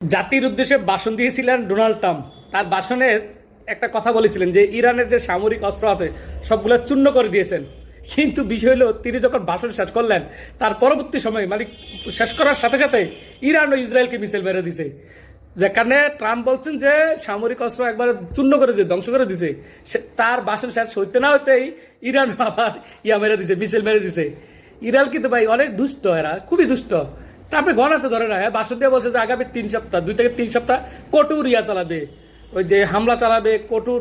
জাতির উদ্দেশ্যে ভাষণ দিয়েছিলেন ডোনাল্ড ট্রাম্প। তার ভাষণের একটা কথা বলেছিলেন যে ইরানের যে সামরিক অস্ত্র আছে সবগুলো চূর্ণ করে দিয়েছেন। কিন্তু বিষয় হলো তিনি যখন ভাষণ শেষ করলেন তার পরবর্তী সময় মানে শেষ করার সাথে সাথে ইরান ও ইসরায়েলকে মিসাইল মেরে দিছে, যেখানে ট্রাম্প বলছেন যে সামরিক অস্ত্র একবার চূর্ণ করে দিয়ে ধ্বংস করে দিছে। তার ভাষণ শেষ হইতে না হইতেই ইরান আবার মেরে দিছে, মিসাইল মেরে দিছে। ইরান কিন্তু ভাই অনেক দুষ্ট, এরা খুবই দুষ্ট। ট্রাম্পে গণাতে ধরে না, ভাষণ দিয়ে বলছে যে আগামী 3 সপ্তাহ 2 থেকে 3 সপ্তাহ কঠোর চালাবে, ওই যে হামলা চালাবে, কঠোর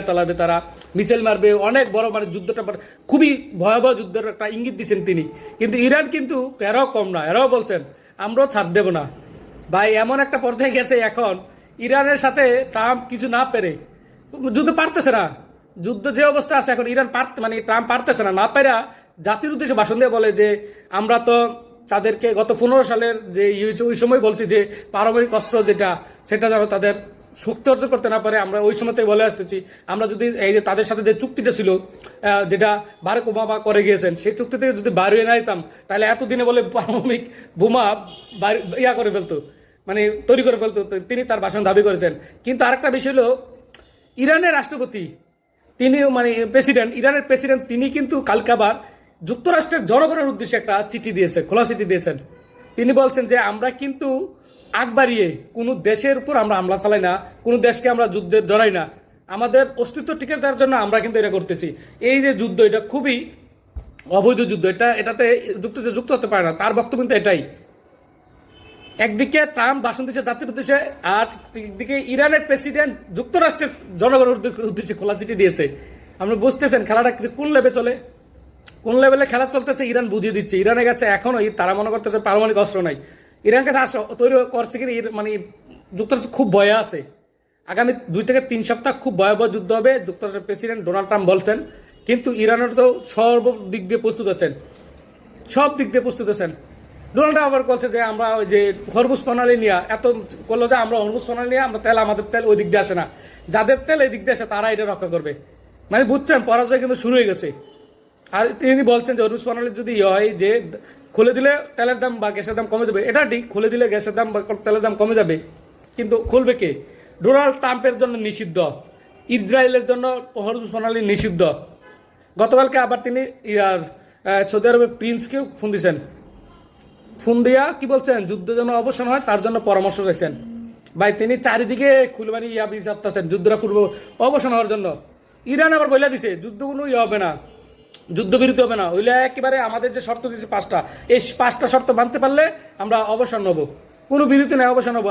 চালাবে, তারা মিসাইল মারবে, অনেক বড় মানে যুদ্ধটা খুবই ভয়াবহ যুদ্ধের একটা ইঙ্গিত দিচ্ছেন তিনি। কিন্তু ইরান কিন্তু এরাও কম না, এরাও বলছেন আমরাও ছাড় দেব না। ভাই এমন একটা পর্যায়ে গেছে এখন ইরানের সাথে ট্রাম্প কিছু না পেরে, যুদ্ধ পারতেছে না, যুদ্ধ যে অবস্থা আছে এখন ইরান মানে ট্রাম্প পারতেছে না, না পেরা জাতির উদ্দেশ্যে ভাষণ দিয়ে বলে যে আমরা তো তাদেরকে গত 15 সালের যে ওই সময় বলছি যে পারমাণবিক অস্ত্র যেটা সেটা যেন তাদের শক্তি অর্জন করতে না পারে। আমরা ওই সময়তেই বলে আসতেছি আমরা যদি এই যে তাদের সাথে যে চুক্তিটা ছিল যেটা বারাক ওবামা করে গিয়েছেন, সেই চুক্তি থেকে যদি বাইরে না যেতাম তাহলে এতদিনে বলে পারমাণবিক বোমা করে ফেলতো, মানে তৈরি করে ফেলতো। তিনি তার ভাষণ দাবি করেছেন। কিন্তু আরেকটা বিষয় হলো ইরানের রাষ্ট্রপতি, তিনি মানে প্রেসিডেন্ট, ইরানের প্রেসিডেন্ট, তিনি কিন্তু কালকে আবার যুক্তরাষ্ট্রের জনগণের উদ্দেশ্যে একটা চিঠি দিয়েছেন, খোলা চিঠি দিয়েছেন। তিনি বলছেন যে আমরা কিন্তু আগ বাড়িয়ে কোনো দেশের উপর আমরা হামলা চালাই না, কোনো দেশকে আমরা যুদ্ধে জড়াই না, আমাদের অস্তিত্ব টিকে দেওয়ার জন্য আমরা কিন্তু এটা করতেছি। এই যে যুদ্ধ, এটা খুবই অবৈধ যুদ্ধ, এটাতে যুক্ত হতে পারে না। তার বক্তব্য কিন্তু এটাই। একদিকে ট্রাম্প ভাষণ দিচ্ছে জাতির উদ্দেশ্যে, আর একদিকে ইরানের প্রেসিডেন্ট যুক্তরাষ্ট্রের জনগণের উদ্দেশ্যে খোলা চিঠি দিয়েছে। আপনি বুঝতেছেন খেলাটা কোন লেভেলে চলে, কোন লেভেলে খেলা চলতেছে। ইরান বুঝিয়ে দিচ্ছে ইরানের কাছে এখনো তারা মনে করতেছে পারমাণবিক অস্ত্র নাই, ইরান কাছে তৈরি করছে কি মানে যুক্তরাষ্ট্র খুব ভয়ে আছে। আগামী 2 থেকে 3 সপ্তাহ খুব ভয়াবহ যুদ্ধ হবে, যুক্তরাষ্ট্রের প্রেসিডেন্ট ডোনাল্ড ট্রাম্প বলছেন। কিন্তু ইরানের তো সর্বদিক দিয়ে প্রস্তুত আছেন, সব দিক দিয়ে প্রস্তুত আছেন। ডোনাল্ড আবার বলছে যে আমরা ওই যে হরমুজ প্রণালী নিয়ে এত করলো যে আমরা হরমুজ প্রণালী নিয়ে আমরা তেল, আমাদের তেল ওই দিক দিয়ে আসে না, যাদের তেল এই দিক দিয়ে আসে তারা এটা রক্ষা করবে। মানে বুঝছেন পরাজয় কিন্তু শুরু হয়ে গেছে। আর তিনি বলছেন যে হরমুজ প্রণালীর যদি হয় যে খুলে দিলে তেলের দাম বা গ্যাসের দাম কমে যাবে, এটা ঠিক, খুলে দিলে গ্যাসের দাম বা তেলের দাম কমে যাবে। কিন্তু খুলবে কে? ডোনাল্ড ট্রাম্পের জন্য নিষিদ্ধ, ইসরায়েলের জন্য হরমুজ প্রণালী নিষিদ্ধ। গতকালকে আবার তিনি সৌদি আরবের প্রিন্সকেও ফোন দিয়েছেন, ফোন দিয়া কি বলছেন যুদ্ধ যেন অবসান হয় তার জন্য পরামর্শ চাইছেন। ভাই তিনি চারিদিকে খুলবানি চাচ্ছেন যুদ্ধটা পূর্ব অবসান হওয়ার জন্য। ইরান আবার বলে দিছে যুদ্ধ কোনো হবে না, যুদ্ধবিরতি হবে না, হইলে একেবারে আমাদের যে শর্ত দিয়েছে 5টা, এই 5টা শর্ত মানতে পারলে আমরা অবসান হবো, কোনো বিরতি নেই, অবসান হবো।